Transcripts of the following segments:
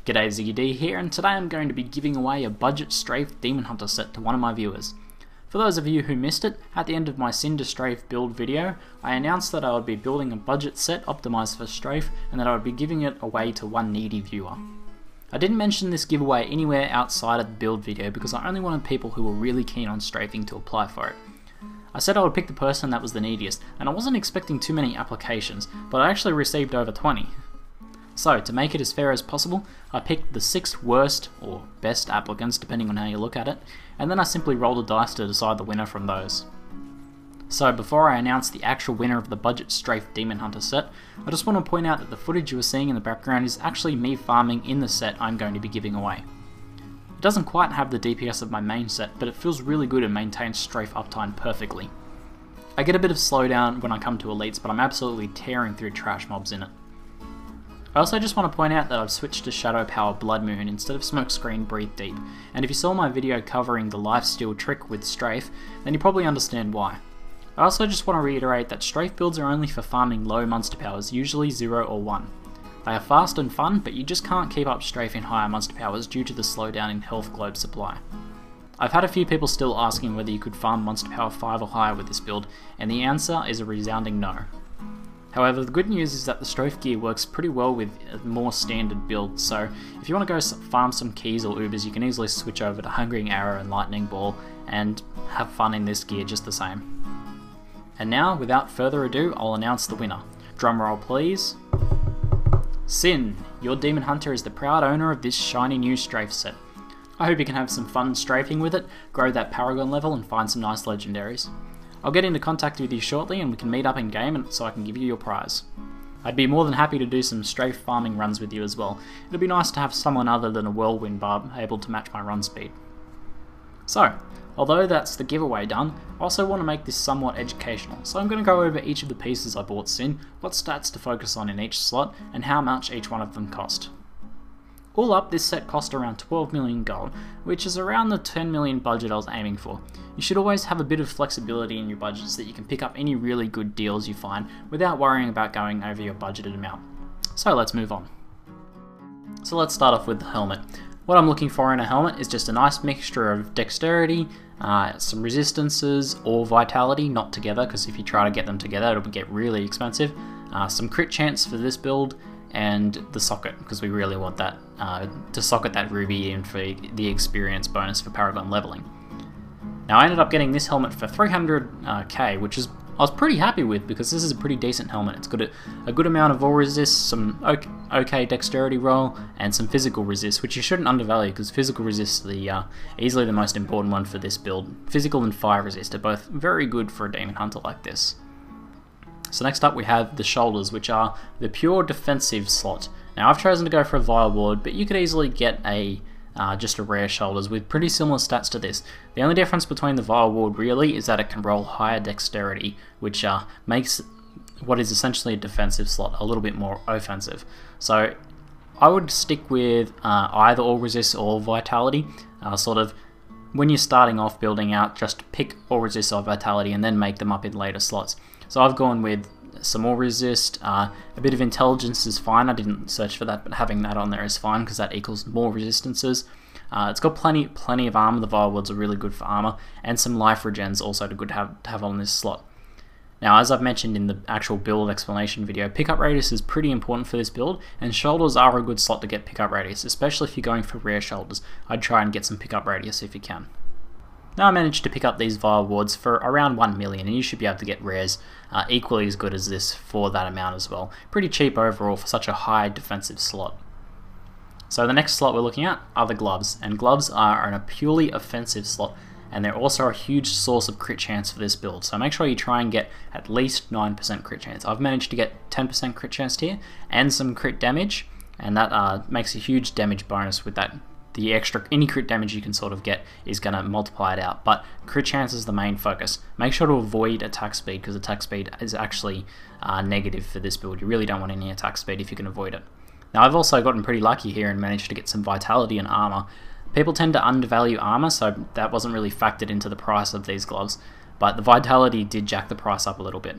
G'day, Ziggy D here, and today I'm going to be giving away a budget Strafe Demon Hunter set to one of my viewers. For those of you who missed it, at the end of my Cinder Strafe build video, I announced that I would be building a budget set optimized for Strafe and that I would be giving it away to one needy viewer. I didn't mention this giveaway anywhere outside of the build video because I only wanted people who were really keen on strafing to apply for it. I said I would pick the person that was the neediest, and I wasn't expecting too many applications, but I actually received over 20. So, to make it as fair as possible, I picked the 6 worst, or best applicants depending on how you look at it, and then I simply rolled a dice to decide the winner from those. So before I announce the actual winner of the budget Strafe Demon Hunter set, I just want to point out that the footage you are seeing in the background is actually me farming in the set I'm going to be giving away. It doesn't quite have the DPS of my main set, but it feels really good and maintains Strafe uptime perfectly. I get a bit of slowdown when I come to elites, but I'm absolutely tearing through trash mobs in it. I also just want to point out that I've switched to Shadow Power Blood Moon instead of Smokescreen Breathe Deep, and if you saw my video covering the Lifesteal trick with Strafe, then you probably understand why. I also just want to reiterate that Strafe builds are only for farming low monster powers, usually 0 or 1. They are fast and fun, but you just can't keep up Strafe in higher monster powers due to the slowdown in health globe supply. I've had a few people still asking whether you could farm monster power 5 or higher with this build, and the answer is a resounding no. However, the good news is that the Strafe gear works pretty well with a more standard build, so if you want to go farm some keys or ubers, you can easily switch over to Hungering Arrow and Lightning Ball and have fun in this gear just the same. And now, without further ado, I'll announce the winner. Drumroll please. Sin, your Demon Hunter is the proud owner of this shiny new Strafe set. I hope you can have some fun strafing with it, grow that Paragon level and find some nice legendaries. I'll get into contact with you shortly and we can meet up in game so I can give you your prize. I'd be more than happy to do some Strafe farming runs with you as well. It'd be nice to have someone other than a Whirlwind Barb able to match my run speed. So, although that's the giveaway done, I also want to make this somewhat educational, so I'm going to go over each of the pieces I bought Sin, what stats to focus on in each slot, and how much each one of them cost. All up, this set cost around 12 million gold, which is around the 10 million budget I was aiming for. You should always have a bit of flexibility in your budget so that you can pick up any really good deals you find without worrying about going over your budgeted amount. So let's move on. So let's start off with the helmet. What I'm looking for in a helmet is just a nice mixture of dexterity, some resistances or vitality, not together because if you try to get them together it'll get really expensive, some crit chance for this build, and the socket, because we really want that to socket that ruby in for the experience bonus for Paragon leveling. Now I ended up getting this helmet for 300k, which is I was pretty happy with because this is a pretty decent helmet. It's got a good amount of all resist, some okay dexterity roll, and some physical resist, which you shouldn't undervalue because physical resist is easily the most important one for this build. Physical and fire resist are both very good for a Demon Hunter like this. So next up we have the shoulders, which are the pure defensive slot. Now I've chosen to go for a Vile Ward, but you could easily get just a rare shoulders with pretty similar stats to this. The only difference between the Vile Ward really is that it can roll higher dexterity, which makes what is essentially a defensive slot a little bit more offensive. So I would stick with either all resist or vitality, sort of when you're starting off building out, just pick all resist or vitality and then make them up in later slots. So I've gone with some more resist, a bit of intelligence is fine, I didn't search for that, but having that on there is fine because that equals more resistances. It's got plenty of armor, the Vile Wards are really good for armor, and some life regens also good to have on this slot. Now as I've mentioned in the actual build explanation video, pickup radius is pretty important for this build, and shoulders are a good slot to get pickup radius, especially if you're going for rare shoulders. I'd try and get some pickup radius if you can. Now I managed to pick up these Vile Wards for around 1 million, and you should be able to get rares equally as good as this for that amount as well. Pretty cheap overall for such a high defensive slot. So the next slot we're looking at are the gloves, and gloves are in a purely offensive slot, and they're also a huge source of crit chance for this build, so make sure you try and get at least 9% crit chance. I've managed to get 10% crit chance here, and some crit damage, and that makes a huge damage bonus with that. The extra, any crit damage you can sort of get is going to multiply it out, but crit chance is the main focus. Make sure to avoid attack speed because attack speed is actually negative for this build. You really don't want any attack speed if you can avoid it. Now I've also gotten pretty lucky here and managed to get some vitality and armor. People tend to undervalue armor, so that wasn't really factored into the price of these gloves, but the vitality did jack the price up a little bit.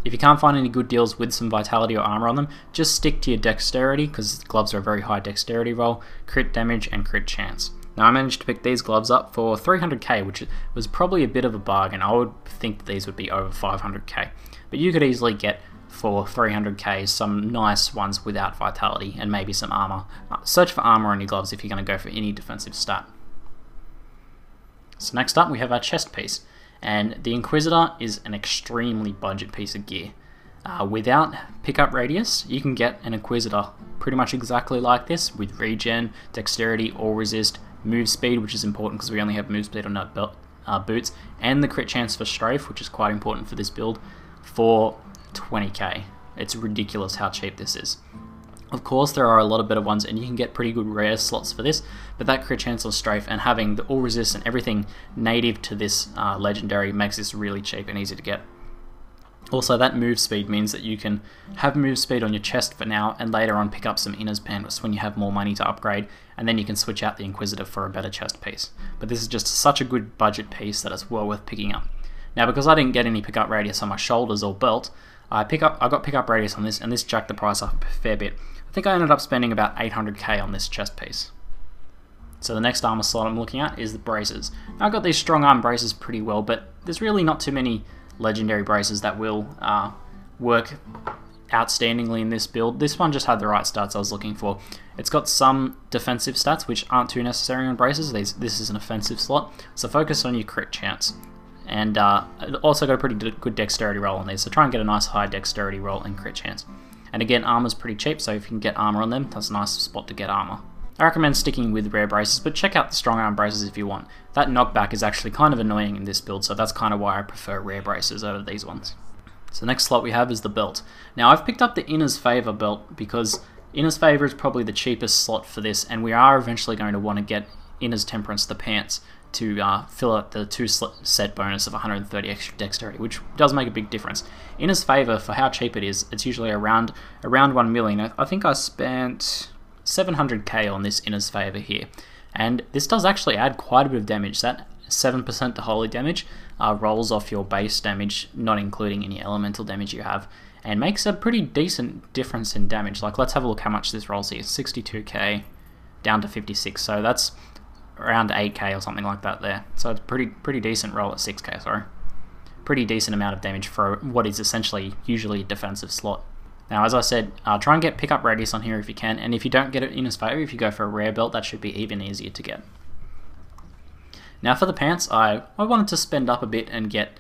If you can't find any good deals with some vitality or armor on them, just stick to your dexterity, because gloves are a very high dexterity roll, crit damage, and crit chance. Now I managed to pick these gloves up for 300k, which was probably a bit of a bargain. I would think that these would be over 500k, but you could easily get for 300k some nice ones without vitality and maybe some armor. Search for armor on your gloves if you're going to go for any defensive stat. So next up we have our chest piece, and the Inquisitor is an extremely budget piece of gear. Without pickup radius, you can get an Inquisitor pretty much exactly like this, with regen, dexterity, all resist, move speed, which is important because we only have move speed on our boots, and the crit chance for Strafe, which is quite important for this build, for 20k. It's ridiculous how cheap this is. Of course, there are a lot of better ones, and you can get pretty good rare slots for this, but that crit chance on Strafe and having the all resist and everything native to this legendary makes this really cheap and easy to get. Also, that move speed means that you can have move speed on your chest for now, and later on pick up some Inner's Pants when you have more money to upgrade, and then you can switch out the Inquisitor for a better chest piece. But this is just such a good budget piece that it's well worth picking up. Now, because I didn't get any pickup radius on my shoulders or belt, I got pickup radius on this, and this jacked the price up a fair bit. I think I ended up spending about 800k on this chest piece. So the next armor slot I'm looking at is the braces. Now, I got these strong arm braces pretty well, but there's really not too many legendary braces that will work outstandingly in this build. This one just had the right stats I was looking for. It's got some defensive stats which aren't too necessary on braces. This is an offensive slot, so focus on your crit chance. And it also got a pretty good dexterity roll on these, so try and get a nice high dexterity roll and crit chance. And again, armor's pretty cheap, so if you can get armor on them, that's a nice spot to get armor. I recommend sticking with rare braces, but check out the strong arm braces if you want. That knockback is actually kind of annoying in this build, so that's kind of why I prefer rare braces over these ones. So the next slot we have is the belt. Now, I've picked up the Inner's Favor belt because Inner's Favor is probably the cheapest slot for this, and we are eventually going to want to get Inner's Temperance, the pants, to fill out the 2 set bonus of 130 extra dexterity, which does make a big difference. Inner's Favor, for how cheap it is, it's usually around 1 million. I think I spent 700k on this Inner's Favor here, and this does actually add quite a bit of damage. That 7% to holy damage rolls off your base damage, not including any elemental damage you have, and makes a pretty decent difference in damage. Like, let's have a look how much this rolls here. 62k down to 56, so that's around 8k or something like that there. So it's pretty decent roll at 6k, sorry. Pretty decent amount of damage for what is essentially usually a defensive slot. Now, as I said, try and get pickup radius on here if you can, and if you don't get it in his favor, if you go for a rare belt, that should be even easier to get. Now for the pants, I wanted to spend up a bit and get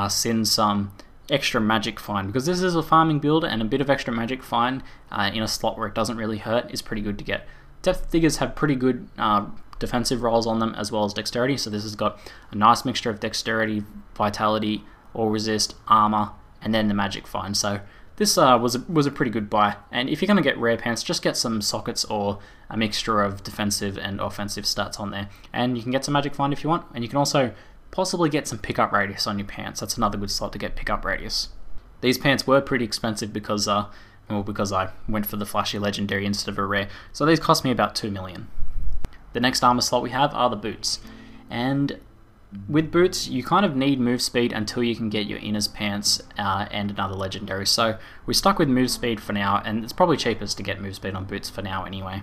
Sin some extra magic find, because this is a farming build, and a bit of extra magic find in a slot where it doesn't really hurt is pretty good to get. Depth Diggers have pretty good defensive rolls on them as well as dexterity, so this has got a nice mixture of dexterity, vitality, all resist, armor, and then the magic find. So this was a pretty good buy, and if you're going to get rare pants, just get some sockets or a mixture of defensive and offensive stats on there, and you can get some magic find if you want, and you can also possibly get some pickup radius on your pants. That's another good slot to get pickup radius. These pants were pretty expensive because I went for the flashy legendary instead of a rare, so these cost me about 2 million. The next armor slot we have are the boots, and with boots you kind of need move speed until you can get your Inner's Pants and another legendary, so we stuck with move speed for now, and it's probably cheapest to get move speed on boots for now anyway.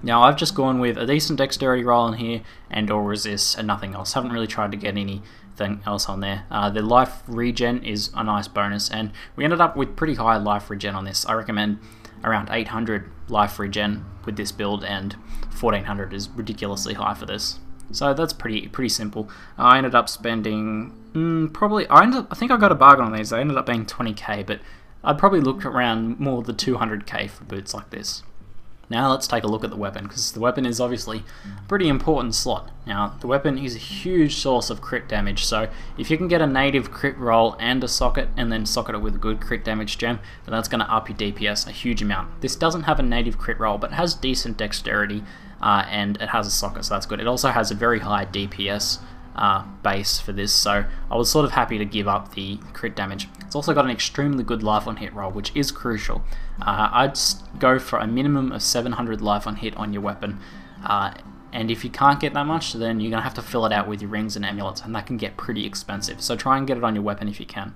Now I've just gone with a decent dexterity roll in here and all resist and nothing else. Haven't really tried to get anything else on there. The life regen is a nice bonus, and we ended up with pretty high life regen on this. I recommend around 800 life regen with this build, and 1400 is ridiculously high for this. So that's pretty simple. I ended up spending I think I got a bargain on these. They ended up being 20k, but I'd probably look around more than 200k for boots like this. Now let's take a look at the weapon, because the weapon is obviously a pretty important slot. Now the weapon is a huge source of crit damage, so if you can get a native crit roll and a socket, and then socket it with a good crit damage gem, then that's going to up your DPS a huge amount. This doesn't have a native crit roll, but it has decent dexterity, and it has a socket, so that's good. It also has a very high DPS base for this, so I was sort of happy to give up the crit damage. It's also got an extremely good life on hit roll, which is crucial. I'd go for a minimum of 700 life on hit on your weapon, and if you can't get that much, then you're going to have to fill it out with your rings and amulets, and that can get pretty expensive, so try and get it on your weapon if you can.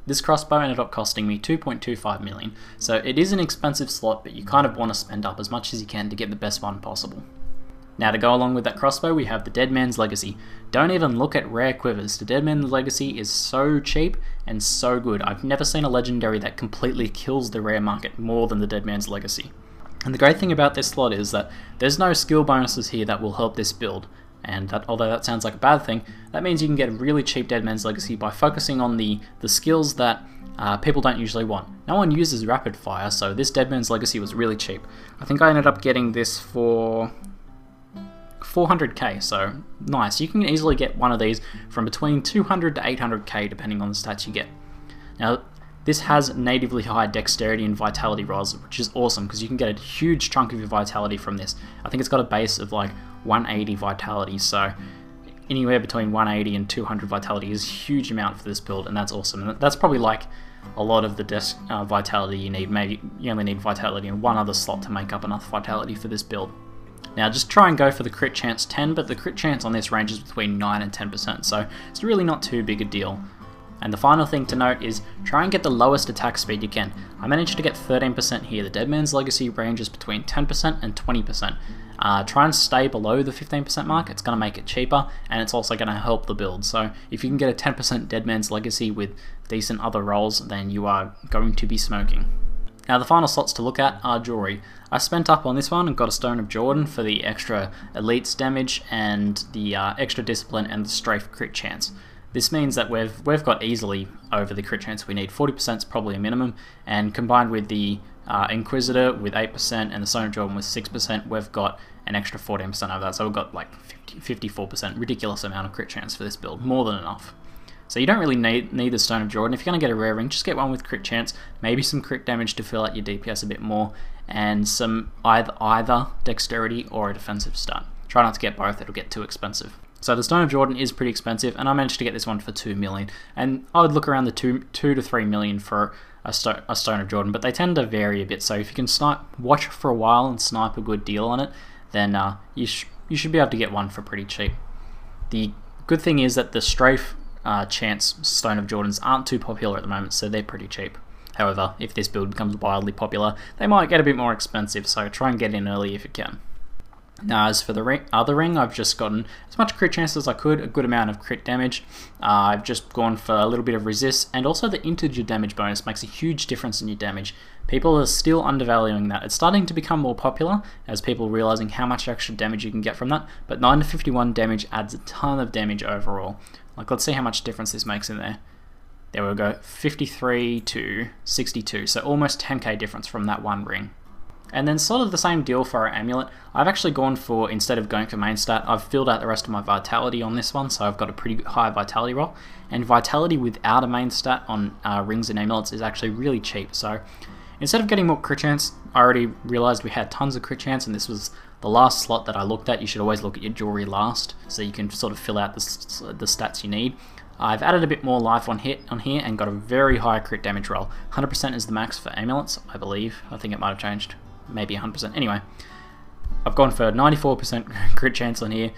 This crossbow ended up costing me 2.25 million, so it is an expensive slot, but you kind of want to spend up as much as you can to get the best one possible. Now to go along with that crossbow, we have the Dead Man's Legacy. Don't even look at rare quivers. The Dead Man's Legacy is so cheap and so good. I've never seen a legendary that completely kills the rare market more than the Dead Man's Legacy. And the great thing about this slot is that there's no skill bonuses here that will help this build. And that, although that sounds like a bad thing, that means you can get a really cheap Dead Man's Legacy by focusing on the skills that people don't usually want. No one uses rapid fire, so this Dead Man's Legacy was really cheap. I think I ended up getting this for 400k, so nice. You can easily get one of these from between 200 to 800k depending on the stats you get. Now this has natively high dexterity and vitality rolls, which is awesome because you can get a huge chunk of your vitality from this. I think it's got a base of like 180 vitality, so anywhere between 180 and 200 vitality is a huge amount for this build, and that's awesome. And that's probably like a lot of the vitality you need. Maybe you only need vitality in one other slot to make up enough vitality for this build. Now just try and go for the crit chance 10, but the crit chance on this ranges between 9 and 10%, so it's really not too big a deal. And the final thing to note is try and get the lowest attack speed you can. I managed to get 13% here. The Dead Man's Legacy ranges between 10% and 20%. Try and stay below the 15% mark, it's going to make it cheaper, and it's also going to help the build. So if you can get a 10% Dead Man's Legacy with decent other rolls, then you are going to be smoking. Now the final slots to look at are jewelry. I spent up on this one and got a Stone of Jordan for the extra elites damage and the extra discipline and the strafe crit chance. This means that we've got easily over the crit chance we need. 40% is probably a minimum, and combined with the Inquisitor with 8% and the Stone of Jordan with 6%, we've got an extra 14% over that, so we've got like 54%, ridiculous amount of crit chance for this build, more than enough. So you don't really need the Stone of Jordan. If you're going to get a rare ring, just get one with crit chance, maybe some crit damage to fill out your DPS a bit more, and some either dexterity or a defensive stat. Try not to get both, it'll get too expensive. So the Stone of Jordan is pretty expensive, and I managed to get this one for 2 million, and I would look around the 2 to 3 million for a Stone of Jordan, but they tend to vary a bit, so if you can watch for a while and snipe a good deal on it, then you should be able to get one for pretty cheap. The good thing is that the Strafe chance Stone of Jordans aren't too popular at the moment, so they're pretty cheap. However, if this build becomes wildly popular, they might get a bit more expensive, so try and get in early if you can. Now as for the other ring, I've just gotten as much crit chance as I could, a good amount of crit damage. I've just gone for a little bit of resist, and also the integer damage bonus makes a huge difference in your damage. People are still undervaluing that. It's starting to become more popular as people are realizing how much extra damage you can get from that, but 9 to 51 damage adds a ton of damage overall. Like, let's see how much difference this makes in there. There we go, 53 to 62, so almost 10k difference from that one ring. And then sort of the same deal for our amulet. I've actually gone for, instead of going for main stat, I've filled out the rest of my vitality on this one, so I've got a pretty high vitality roll. And vitality without a main stat on rings and amulets is actually really cheap. So instead of getting more crit chance, I already realized we had tons of crit chance, and this was the last slot that I looked at. You should always look at your jewelry last, so you can sort of fill out the stats you need. I've added a bit more life on here and got a very high crit damage roll. 100% is the max for amulets, I believe. I think it might have changed. Maybe 100%. Anyway, I've gone for 94% crit chance on here,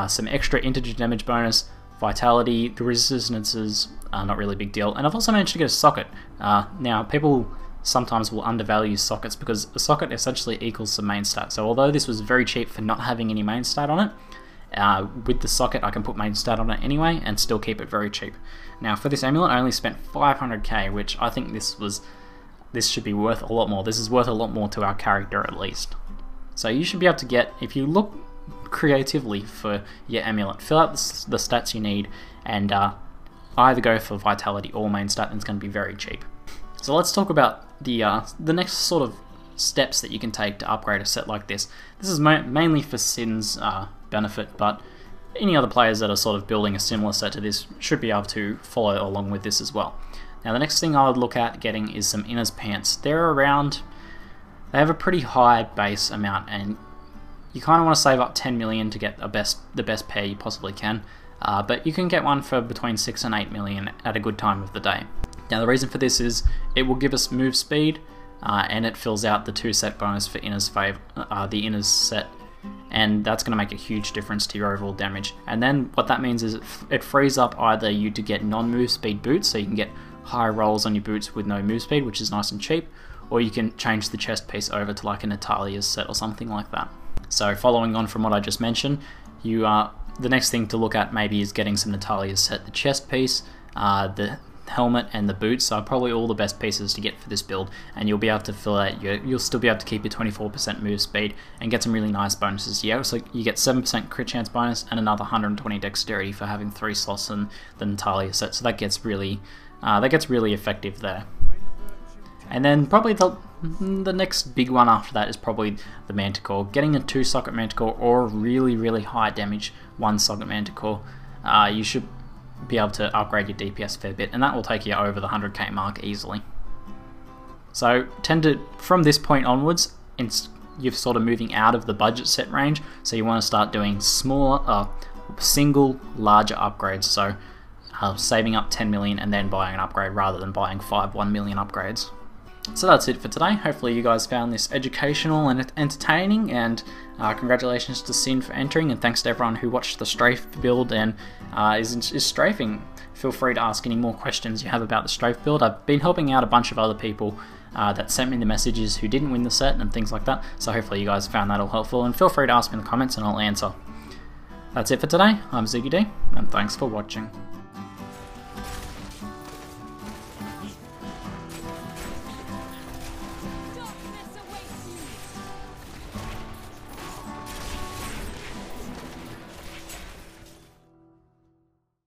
some extra integer damage bonus, vitality, the resistances are not really a big deal, and I've also managed to get a socket. Now, people sometimes will undervalue sockets because a socket essentially equals the main stat, so although this was very cheap for not having any main stat on it, with the socket I can put main stat on it anyway and still keep it very cheap. Now for this amulet I only spent 500k, which I think this should be worth a lot more. This is worth a lot more to our character at least. So you should be able to get, if you look creatively for your amulet, fill out the stats you need and either go for vitality or main stat, and it's going to be very cheap. So let's talk about the next sort of steps that you can take to upgrade a set like this. This is mainly for Sin's benefit, but any other players that are sort of building a similar set to this should be able to follow along with this as well. Now the next thing I would look at getting is some Inner's Pants. They have a pretty high base amount, and you kind of want to save up 10 million to get the best pair you possibly can, but you can get one for between 6 and 8 million at a good time of the day. Now the reason for this is it will give us move speed, and it fills out the 2 set bonus for the Inner's set, and that's going to make a huge difference to your overall damage. And then what that means is it frees up either you to get non-move speed boots, so you can get high rolls on your boots with no move speed, which is nice and cheap, or you can change the chest piece over to like a Natalia's set or something like that. So following on from what I just mentioned, the next thing to look at maybe is getting some Natalia's set. The chest piece, the helmet and the boots are probably all the best pieces to get for this build, and you'll be able to fill out you'll still be able to keep your 24% move speed and get some really nice bonuses. Yeah, so you get 7% crit chance bonus and another 120 dexterity for having 3 slots in the Natalia set, so that gets really effective there. And then probably the next big one after that is probably the Manticore. Getting a 2-socket Manticore or a really high damage 1-socket Manticore, you should be able to upgrade your DPS a fair bit, and that will take you over the 100k mark easily. So from this point onwards, you're sort of moving out of the budget set range, so you want to start doing smaller, single, larger upgrades. So saving up 10 million and then buying an upgrade rather than buying 1 million upgrades. So that's it for today. Hopefully you guys found this educational and entertaining, and congratulations to Sin for entering, and thanks to everyone who watched the Strafe build and is strafing. Feel free to ask any more questions you have about the Strafe build. I've been helping out a bunch of other people that sent me the messages who didn't win the set and things like that, so hopefully you guys found that all helpful, and feel free to ask me in the comments and I'll answer. That's it for today. I'm Ziggy D, and thanks for watching.